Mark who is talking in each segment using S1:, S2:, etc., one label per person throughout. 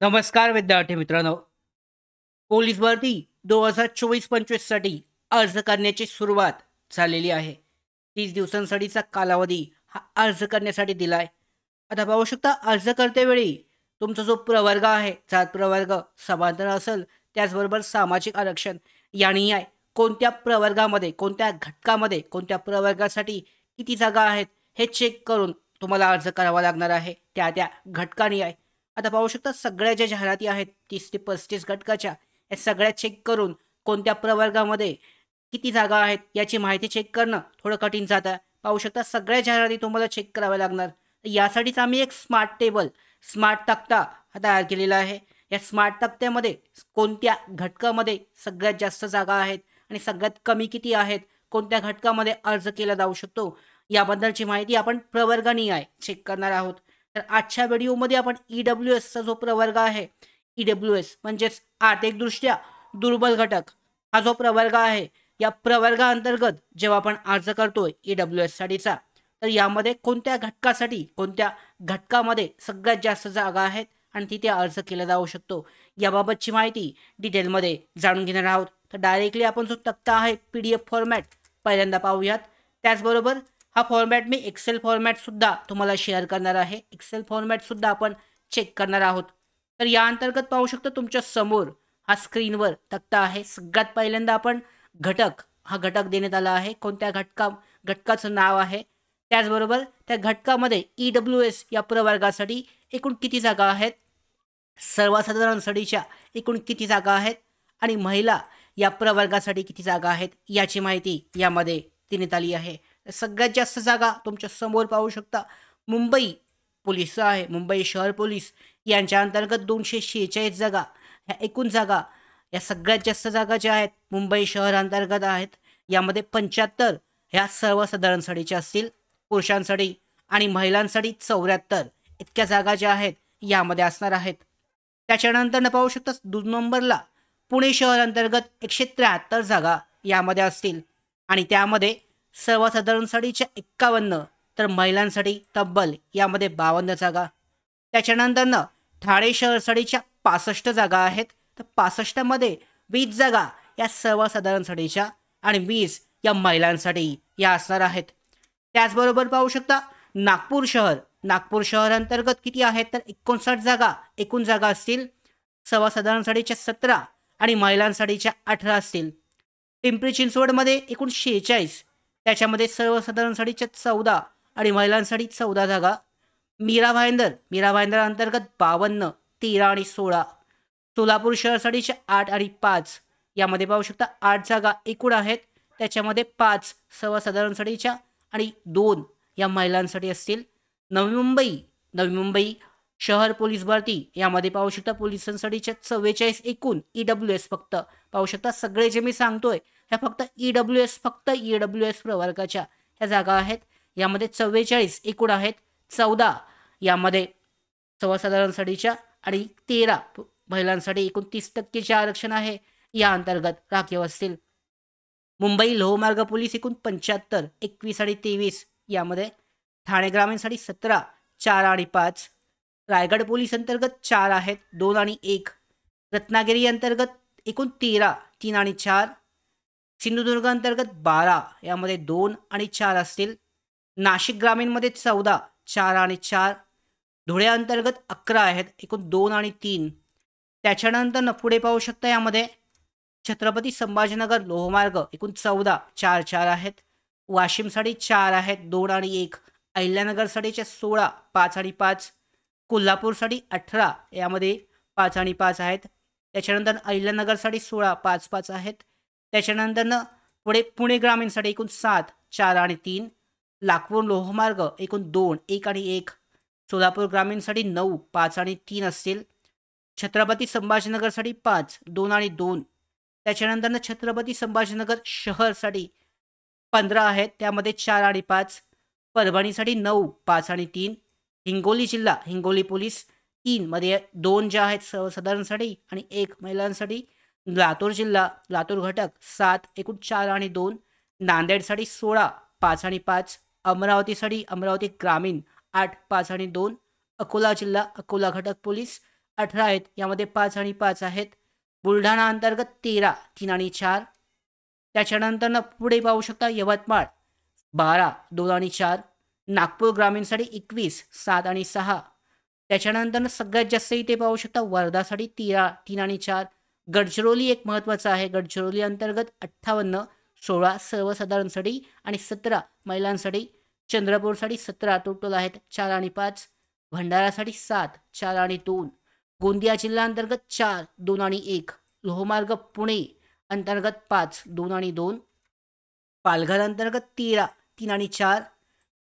S1: नमस्कार विद्यार्थी मित्रांनो. पोलीस भरती 2024-25 साठी अर्ज करण्याची सुरुवात झालेली आहे. 30 दिवसांसाठीचा कालावधी हा अर्ज करण्यासाठी दिलाय. आता पाहू शकता अर्ज करतेवेळी तुमचा जो प्रवर्ग आहे, जात प्रवर्ग, समांतर असेल, त्याचबरोबर सामाजिक आरक्षण यानी आहे. कोणत्या प्रवर्गामध्ये, कोणत्या घटकामध्ये, कोणत्या प्रवर्गासाठी किती जागा आहेत, हे चेक करून तुम्हाला अर्ज करावा लागणार आहे. त्या घटकानी आहे. आता पाहू शकता सगळ्या ज्या जाहिराती आहेत 30 ते 35 घटकाच्या, या सगळ्या चेक करून कोणत्या प्रवर्गामध्ये किती जागा आहेत याची माहिती चेक करणं थोडं कठीण जातं. पाहू शकता सगळ्या जाहिराती तुम्हाला चेक कराव्या लागणार. यासाठीच आम्ही एक स्मार्ट तक्ता हा तयार केलेला आहे. या स्मार्ट तक्त्यामध्ये कोणत्या घटकामध्ये सगळ्यात जास्त जागा आहेत आणि सगळ्यात कमी किती आहेत, कोणत्या घटकामध्ये अर्ज केला जाऊ शकतो, याबद्दलची माहिती आपण प्रवर्गाने चेक करणार आहोत. तर आजच्या व्हिडिओमध्ये आपण EWSचा जो प्रवर्ग आहे, EWS म्हणजेच आर्थिकदृष्ट्या दुर्बल घटक हा जो प्रवर्ग आहे, या प्रवर्गाअंतर्गत जेव्हा आपण अर्ज करतोय EWSसाठीचा, तर यामध्ये कोणत्या घटकासाठी, कोणत्या घटकामध्ये सगळ्यात जास्त जागा आहेत आणि तिथे अर्ज केला जाऊ शकतो, याबाबतची माहिती डिटेलमध्ये जाणून घेणार आहोत. तर डायरेक्टली आपण जो तक्ता आहे PDF फॉर्मॅट पहिल्यांदा पाहूयात. त्याचबरोबर हा फॉर्मॅट मी एक्सेल फॉर्मॅटसुद्धा तुम्हाला शेअर करणार आहे. एक्सेल फॉर्मॅटसुद्धा आपण चेक करणार आहोत. तर या अंतर्गत पाहू शकता तुमच्या समोर हा स्क्रीनवर तक्ता आहे. सगळ्यात पहिल्यांदा आपण हा घटक देण्यात आला आहे. कोणत्या घटकाचं नाव आहे, त्याचबरोबर त्या घटकामध्ये EWS या प्रवर्गासाठी एकूण किती जागा आहेत, सर्वसाधारण साठीच्या एकूण किती जागा आहेत आणि महिला या प्रवर्गासाठी किती जागा आहेत याची माहिती यामध्ये देण्यात आली आहे. सगळ्यात जास्त जागा तुमच्या समोर पाहू शकता मुंबई पोलीस आहे. मुंबई शहर पोलीस यांच्या अंतर्गत 246 जागा, ह्या एकूण जागा, या सगळ्यात जास्त जागा ज्या आहेत मुंबई शहर अंतर्गत आहेत. यामध्ये 75 ह्या सर्वसाधारणसाठीच्या असतील पुरुषांसाठी आणि महिलांसाठी 74 इतक्या जागा ज्या आहेत यामध्ये असणार आहेत. त्याच्यानंतर पाहू शकता 2 नंबरला पुणे शहर अंतर्गत 173 जागा यामध्ये असतील आणि त्यामध्ये सर्वसाधारणसाठीच्या 51 तर महिलांसाठी तब्बल यामध्ये 52 जागा. त्याच्यानंतरनं ठाणे शहरसाठीच्या 65 जागा आहेत. तर 65मध्ये 20 जागा या सर्वसाधारणसाठीच्या आणि 20 या महिलांसाठी या असणार आहेत. त्याचबरोबर पाहू शकता नागपूर शहर अंतर्गत किती आहेत तर 59 जागा एकूण जागा असतील. सर्वसाधारणसाठीच्या 17 आणि महिलांसाठीच्या 18 असतील. पिंपरी चिंचवडमध्ये एकूण 46, त्याच्यामध्ये सर्वसाधारणसाठीच्या 14 आणि महिलांसाठी 14 जागा. मीरा भाईंदर अंतर्गत 52, 13 आणि 16. सोलापूर शहरासाठीच्या 8 आणि 5, यामध्ये पाहू शकता 8 जागा एकूण आहेत. त्याच्यामध्ये 5 सर्वसाधारणसाठीच्या आणि 2 या महिलांसाठी असतील. नवी मुंबई शहर पोलीस भरती यामध्ये पाहू शकता पोलिसांसाठीच्या 44 एकूण EWS फक्त पाहू शकता. सगळे जे मी सांगतोय ह्या फक्त EWS प्रवर्गाच्या ह्या जागा आहेत. यामध्ये 44 एकूण आहेत. 14 यामध्ये सर्वसाधारणसाठीच्या आणि 13 महिलांसाठी एकूण 30% आरक्षण आहे या अंतर्गत राखीव असतील. मुंबई लोहमार्ग पोलीस एकूण 75, 21 आणि 23 यामध्ये. ठाणे ग्रामीणसाठी 17, 4 आणि 5. रायगड पोलीस अंतर्गत 4 आहेत, 2 आणि 1. रत्नागिरी अंतर्गत एकूण 13, 3 आणि 4. सिंधुदुर्ग अंतर्गत 12, यामध्ये 2 आणि 4 असतील. नाशिक ग्रामीणमध्ये 14, 4 आणि 4. धुळे अंतर्गत 11 आहेत, एकूण 2 आणि 3. त्याच्यानंतर पुढे पाहू शकता यामध्ये छत्रपती संभाजीनगर लोहमार्ग एकूण 14, 4, 4 आहेत. वाशिमसाठी 4 आहेत, 2 आणि 1. अहिल्यानगरसाठीच्या 16, 5 आणि 5. कोल्हापूरसाठी 18, यामध्ये 5 आणि 5 आहेत. त्याच्यानंतर अहिल्यानगरसाठी 16, 5, 5 आहेत. त्याच्यानंतरनं पुढे पुणे ग्रामीणसाठी एकूण 7, 4 आणि 3. नागपूर लोहमार्ग एकूण 2, 1 आणि 1. सोलापूर ग्रामीणसाठी 9, 5 आणि 3 असतील. छत्रपती संभाजीनगरसाठी 5, 2 आणि 2. त्याच्यानंतरनं छत्रपती संभाजीनगर शहरसाठी 15 आहेत, त्यामध्ये 4 आणि 5. परभणीसाठी 9, 5 आणि 3. हिंगोली पोलीस 3 मध्ये 2 ज्या आहेत सर्वसाधारणसाठी आणि 1 महिलांसाठी. लातूर घटक 7, एकूण 4 आणि 2. नांदेडसाठी 16, 5 आणि 5. अमरावती ग्रामीण 8, 5 आणि 2. अकोला घटक पोलीस 18 आहेत, यामध्ये 5 आणि 5 आहेत. बुलढाणा अंतर्गत 13, 3 आणि 4. त्याच्यानंतरनं पुढे पाहू शकता यवतमाळ 12, 2 आणि 4. नागपूर ग्रामीणसाठी 21, 7 आणि 6. त्याच्यानंतरनं सगळ्यात जास्त इथे पाहू शकता वर्धासाठी 13, 3 आणि 4. गडचिरोली एक महत्त्वाचं आहे. गडचिरोली अंतर्गत 58, 16 सर्वसाधारणसाठी आणि 17 महिलांसाठी. चंद्रपूरसाठी 17 टोटल आहेत, 4 आणि 5. भंडारासाठी 7, 4 आणि 2. गोंदिया जिल्हा अंतर्गत 4, 2 आणि 1. लोहमार्ग पुणे अंतर्गत 5, 2 आणि 2. पालघर अंतर्गत 13, 3 आणि 4.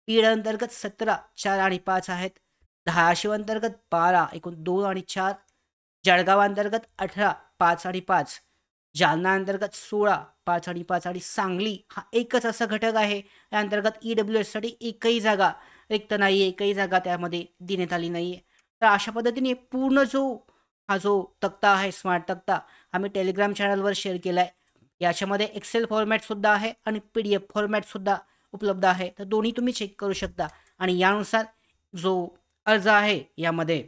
S1: बीड अंतर्गत 17, 4 आणि 5 आहेत. धाराशिव अंतर्गत 12, एकूण 2 आणि 4. जळगाव अंतर्गत 18, 5 आणि 5. जालना अंतर्गत 16, 5 आणि 5. आणि सांगली हा एकच असा घटक आहे या अंतर्गत EWSसाठी एकही जागा रिक्त नाही आहे, एकही जागा त्यामध्ये देण्यात आली नाही आहे. तर अशा पद्धतीने पूर्ण हा जो तक्ता आहे, स्मार्ट तक्ता, आम्ही टेलिग्राम चॅनलवर शेअर केला आहे. याच्यामध्ये एक्सेल फॉर्मॅटसुद्धा आहे आणि PDF फॉर्मॅटसुद्धा उपलब्ध आहे. तर दोन्ही तुम्ही चेक करू शकता आणि यानुसार जो अर्ज आहे यामध्ये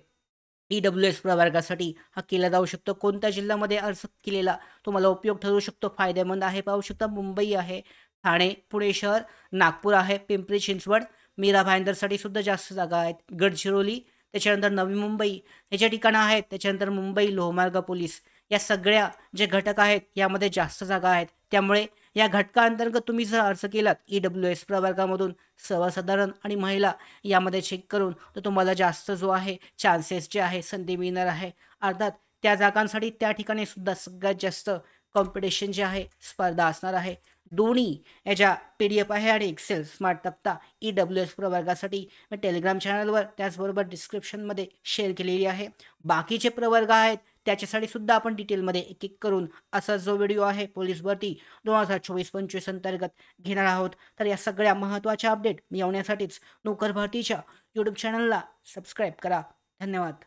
S1: EWS प्रवर्गासाठी हा केला जाऊ शकतो. कोणत्या जिल्ह्यामध्ये अर्ज केलेला तुम्हाला उपयोग ठरू शकतो, फायदेमंद आहे. पाहू शकता मुंबई आहे, ठाणे, पुणे शहर, नागपूर आहे, पिंपरी चिंचवड, मीरा भाईंदरसाठी सुद्धा जास्त जागा आहेत. गडचिरोली, त्याच्यानंतर नवी मुंबई हे जे ठिकाणं आहेत, त्याच्यानंतर मुंबई लोहमार्ग पोलीस, या सगळ्या जे घटक आहेत यामध्ये जास्त जागा आहेत. त्यामुळे या घटकाअंतर्गत तुम्ही जर अर्ज केलात EWS प्रवर्गामधून सर्वसाधारण आणि महिला यामध्ये चेक करून, तर तुम्हाला जास्त जो आहे चान्सेस जे आहे संधी मिळणार आहे. अर्थात त्या जागांसाठी त्या ठिकाणी सुद्धा सगळ्यात जास्त कॉम्पिटिशन जे आहे, स्पर्धा असणार आहे. दोन्ही याच्या PDF आहे आणि एक्सेल स्मार्ट तक्ता EWS प्रवर्गासाठी मी टेलिग्राम चॅनलवर त्याचबरोबर डिस्क्रिप्शनमध्ये शेअर केलेली आहे. बाकीचे प्रवर्ग आहेत त्याच्यासाठी सुद्धा आपण डिटेलमध्ये एक एक करून असा जो व्हिडिओ आहे पोलीस भरती 2024-25 अंतर्गत घेणार आहोत. तर या सगळ्या महत्त्वाच्या अपडेट मिळवण्यासाठीच नोकर भरतीच्या यूट्यूब चॅनलला सबस्क्राईब करा. धन्यवाद.